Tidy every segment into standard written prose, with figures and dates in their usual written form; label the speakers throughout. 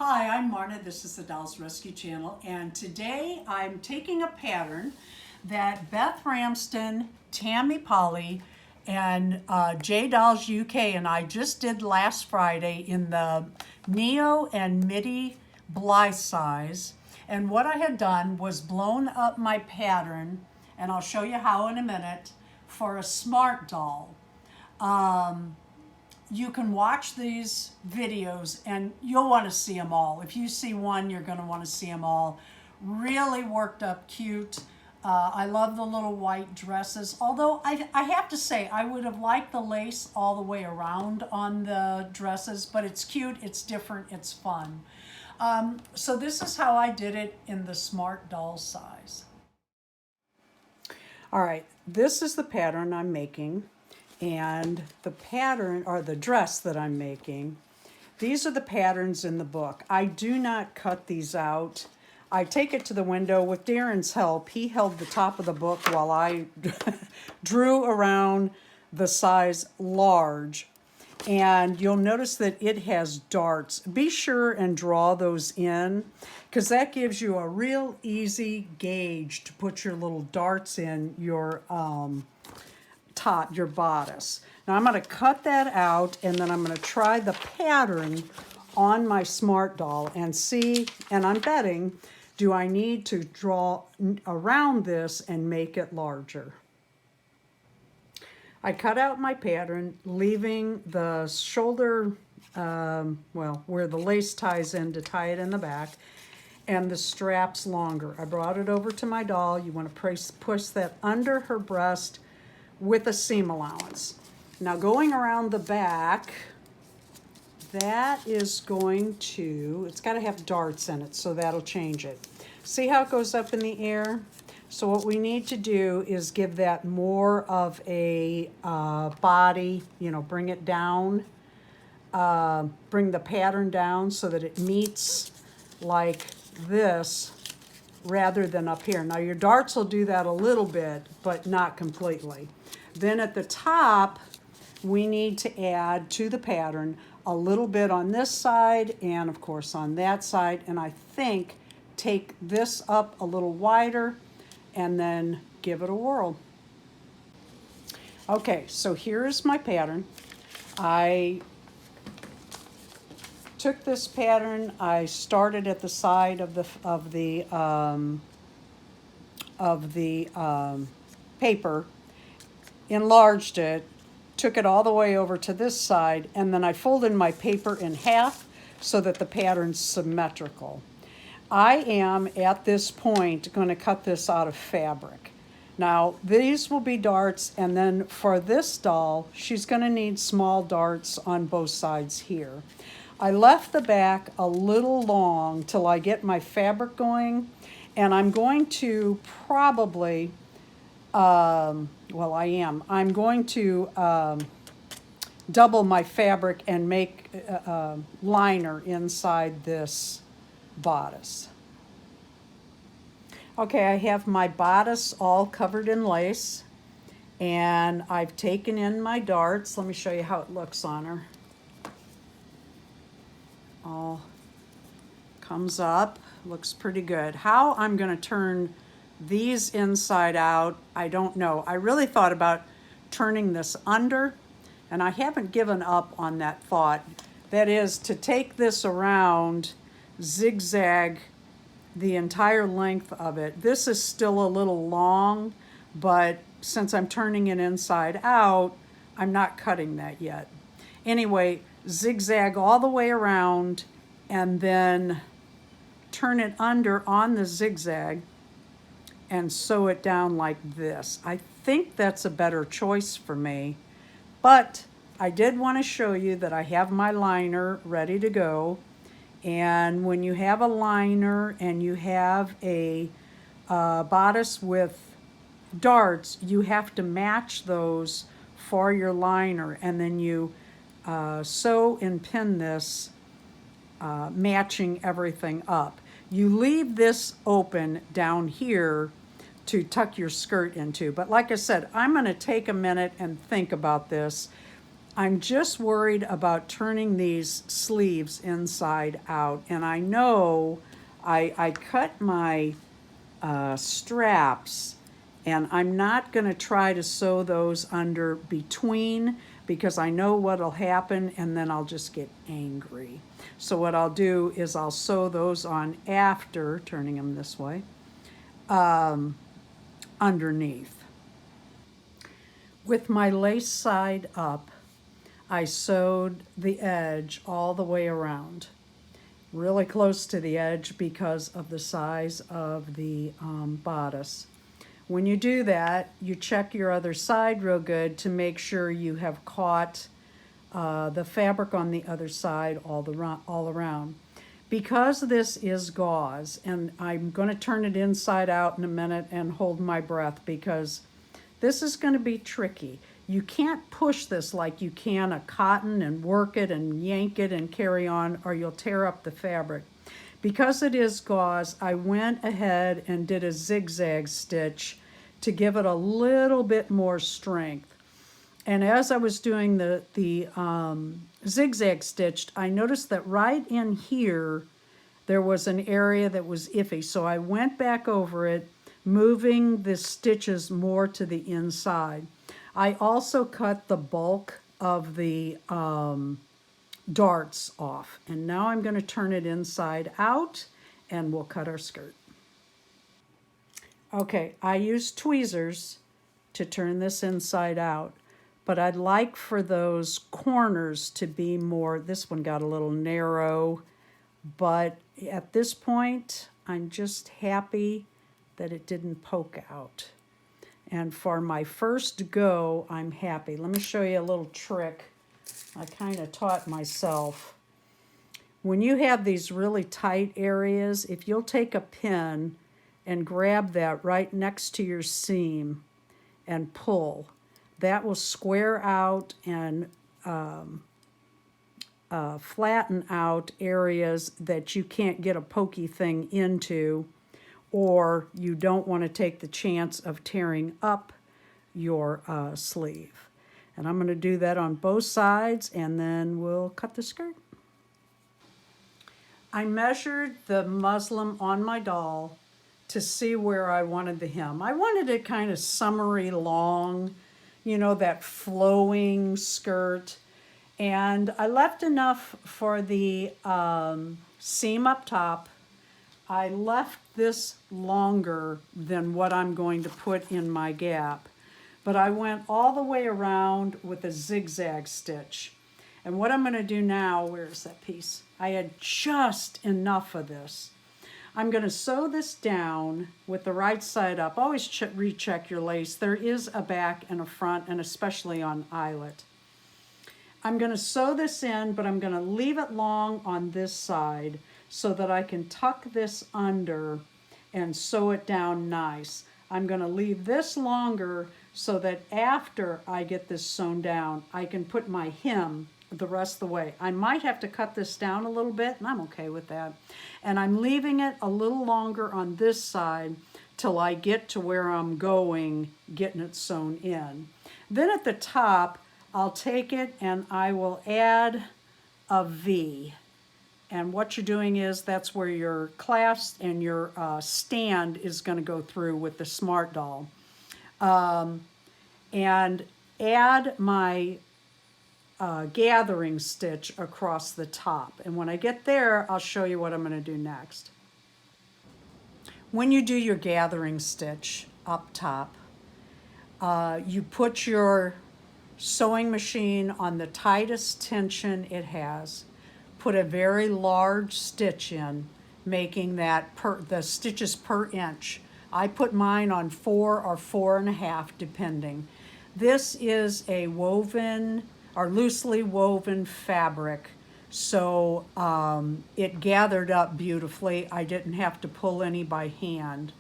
Speaker 1: Hi, I'm Marna. This is the Dolls Rescue Channel, and today I'm taking a pattern that Beth Ramston, Tammy Polly, and J Dolls UK and I just did last Friday in the Neo and Midi Blythe size. And what I had done was blown up my pattern, and I'll show you how in a minute, for a smart doll. You can watch these videos and you'll want to see them all. If you see one, you're going to want to see them all. Really worked up cute. I love the little white dresses, although I have to say I would have liked the lace all the way around on the dresses, but it's cute, it's different, it's fun. So this is how I did it in the smart doll size. All right, this is the pattern I'm making. And the pattern, or the dress that I'm making, these are the patterns in the book. I do not cut these out. I take it to the window with Darren's help. He held the top of the book while I drew around the size large. And you'll notice that it has darts. Be sure and draw those in, because that gives you a real easy gauge to put your little darts in your top, your bodice. Now I'm going to cut that out, and then I'm going to try the pattern on my smart doll and see, and I'm betting, do I need to draw around this and make it larger? I cut out my pattern, leaving the shoulder, well, where the lace ties in to tie it in the back, and the straps longer. I brought it over to my doll. You want to push that under her breast with a seam allowance. Now going around the back, that is going to, it's got to have darts in it, so that'll change it. See how it goes up in the air? So what we need to do is give that more of a body, you know, bring it down, bring the pattern down so that it meets like this rather than up here. Now your darts will do that a little bit, but not completely. Then at the top, we need to add to the pattern a little bit on this side and of course on that side, and I think take this up a little wider and then give it a whirl. Okay, so here's my pattern. I took this pattern, I started at the side of the paper, enlarged it, took it all the way over to this side, and then I folded my paper in half so that the pattern's symmetrical. I am, at this point, going to cut this out of fabric. Now, these will be darts, and then for this doll, she's going to need small darts on both sides here. I left the back a little long till I get my fabric going, and I'm going to probably I'm going to double my fabric and make a liner inside this bodice. Okay, I have my bodice all covered in lace, and I've taken in my darts. Let me show you how it looks on her. All comes up, looks pretty good. How I'm going to turn these inside out, I don't know. I really thought about turning this under, and I haven't given up on that thought. That is to take this around, zigzag the entire length of it. This is still a little long, but since I'm turning it inside out, I'm not cutting that yet. Anyway, zigzag all the way around and then turn it under on the zigzag and sew it down like this. I think that's a better choice for me, but I did want to show you that I have my liner ready to go. And when you have a liner and you have a bodice with darts, you have to match those for your liner, and then you sew and pin this, matching everything up. You leave this open down here to tuck your skirt into. But like I said, I'm going to take a minute and think about this. I'm just worried about turning these sleeves inside out, and I know I cut my straps, and I'm not going to try to sew those under between because I know what'll happen, and then I'll just get angry. So what I'll do is I'll sew those on after, turning them this way, underneath. With my lace side up, I sewed the edge all the way around, really close to the edge because of the size of the bodice. When you do that, you check your other side real good to make sure you have caught the fabric on the other side all around. Because this is gauze, and I'm going to turn it inside out in a minute and hold my breath because this is going to be tricky. You can't push this like you can a cotton and work it and yank it and carry on, or you'll tear up the fabric. Because it is gauze, I went ahead and did a zigzag stitch to give it a little bit more strength. And as I was doing the zigzag stitched, I noticed that right in here, there was an area that was iffy. So I went back over it, moving the stitches more to the inside. I also cut the bulk of the darts off. And now I'm going to turn it inside out and we'll cut our skirt. Okay, I used tweezers to turn this inside out, but I'd like for those corners to be more, this one got a little narrow, but at this point, I'm just happy that it didn't poke out. And for my first go, I'm happy. Let me show you a little trick I kind of taught myself. When you have these really tight areas, if you'll take a pin and grab that right next to your seam and pull, that will square out and flatten out areas that you can't get a pokey thing into, or you don't want to take the chance of tearing up your sleeve. And I'm going to do that on both sides, and then we'll cut the skirt. I measured the muslin on my doll to see where I wanted the hem. I wanted it kind of summery long, you know, that flowing skirt. And I left enough for the seam up top. I left this longer than what I'm going to put in my gap, but I went all the way around with a zigzag stitch. And what I'm going to do now, where's that piece? I had just enough of this. I'm going to sew this down with the right side up. Always recheck your lace. There is a back and a front, and especially on eyelet. I'm going to sew this in, but I'm going to leave it long on this side so that I can tuck this under and sew it down nice. I'm going to leave this longer so that after I get this sewn down, I can put my hem the rest of the way. I might have to cut this down a little bit, and I'm okay with that. And I'm leaving it a little longer on this side till I get to where I'm going, getting it sewn in. Then at the top, I'll take it and I will add a V. And what you're doing is that's where your clasp and your stand is going to go through with the Smart Doll. And add my gathering stitch across the top. And when I get there, I'll show you what I'm going to do next. When you do your gathering stitch up top, you put your sewing machine on the tightest tension it has. Put a very large stitch in, making that the stitches per inch. I put mine on 4 or 4.5 depending. This is a woven or loosely woven fabric, so it gathered up beautifully. I didn't have to pull any by hand.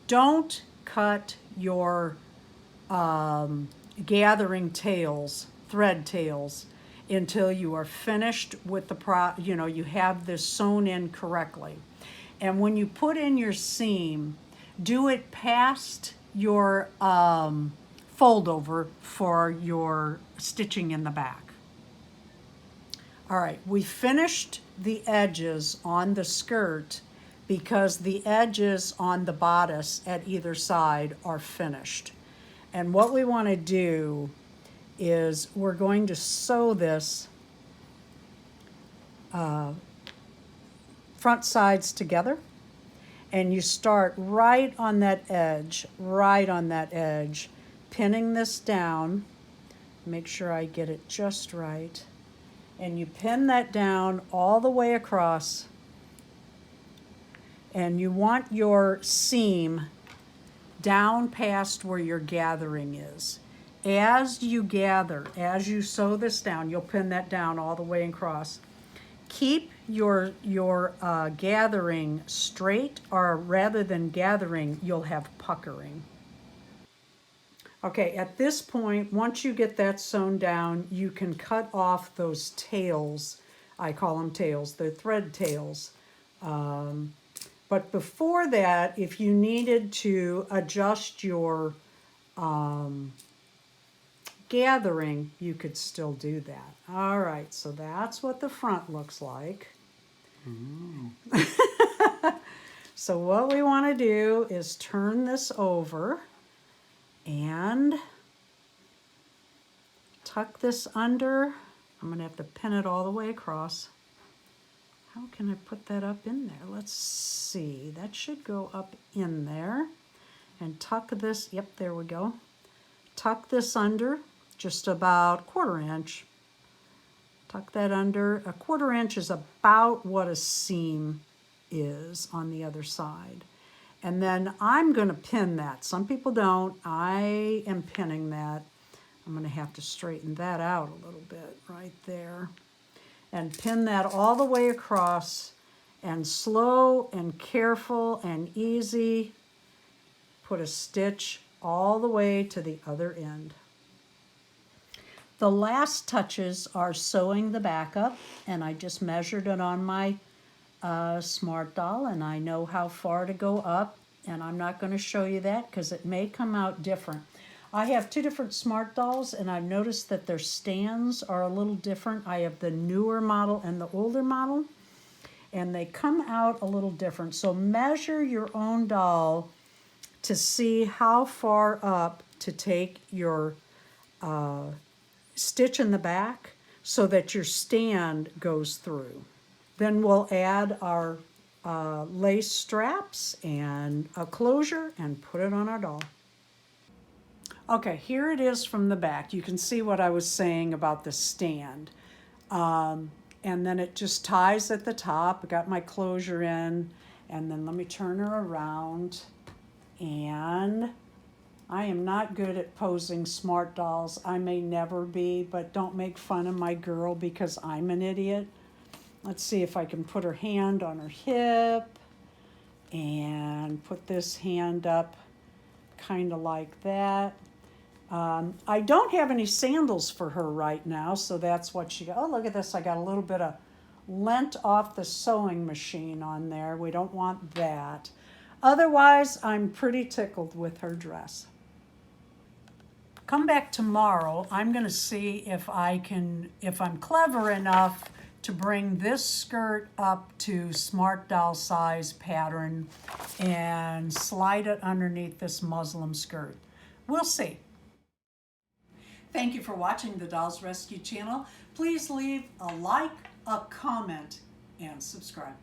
Speaker 1: Don't cut your gathering tails, thread tails, until you are finished with the you have this sewn in correctly. And when you put in your seam, do it past your fold over for your stitching in the back. All right, we finished the edges on the skirt because the edges on the bodice at either side are finished. And what we want to do is we're going to sew this front sides together. And you start right on that edge, pinning this down. Make sure I get it just right. And you pin that down all the way across. And you want your seam down past where your gathering is. As you gather, as you sew this down, you'll pin that down all the way across. Keep your gathering straight, or rather than gathering, you'll have puckering. Okay, at this point, once you get that sewn down, you can cut off those tails. I call them tails, they're thread tails. But before that, if you needed to adjust your gathering, you could still do that. All right, so that's what the front looks like. So what we want to do is turn this over and tuck this under. I'm going to have to pin it all the way across. How can I put that up in there? Let's see. That should go up in there. And tuck this, yep, there we go. Tuck this under just about 1/4 inch. Tuck that under. 1/4 inch is about what a seam is on the other side. And then I'm going to pin that. Some people don't. I am pinning that. I'm going to have to straighten that out a little bit right there. And pin that all the way across, and slow and careful and easy. Put a stitch all the way to the other end. The last touches are sewing the back up, and I just measured it on my Smart Doll, and I know how far to go up, and I'm not going to show you that because it may come out different. I have 2 different Smart Dolls, and I've noticed that their stands are a little different. I have the newer model and the older model, and they come out a little different. So measure your own doll to see how far up to take your stitch in the back so that your stand goes through. Then we'll add our lace straps and a closure and put it on our doll. Okay, here it is from the back. You can see what I was saying about the stand. And then it just ties at the top. I got my closure in, and then let me turn her around. And I am not good at posing Smart Dolls. I may never be, but don't make fun of my girl because I'm an idiot. Let's see if I can put her hand on her hip and put this hand up kind of like that. I don't have any sandals for her right now, so that's what she got. Oh, look at this. I got a little bit of lint off the sewing machine on there. We don't want that. Otherwise, I'm pretty tickled with her dress. Come back tomorrow. I'm going to see if I'm clever enough to bring this skirt up to Smart Doll size pattern and slide it underneath this muslin skirt. We'll see. Thank you for watching the Dolls Rescue channel. Please leave a like, a comment, and subscribe.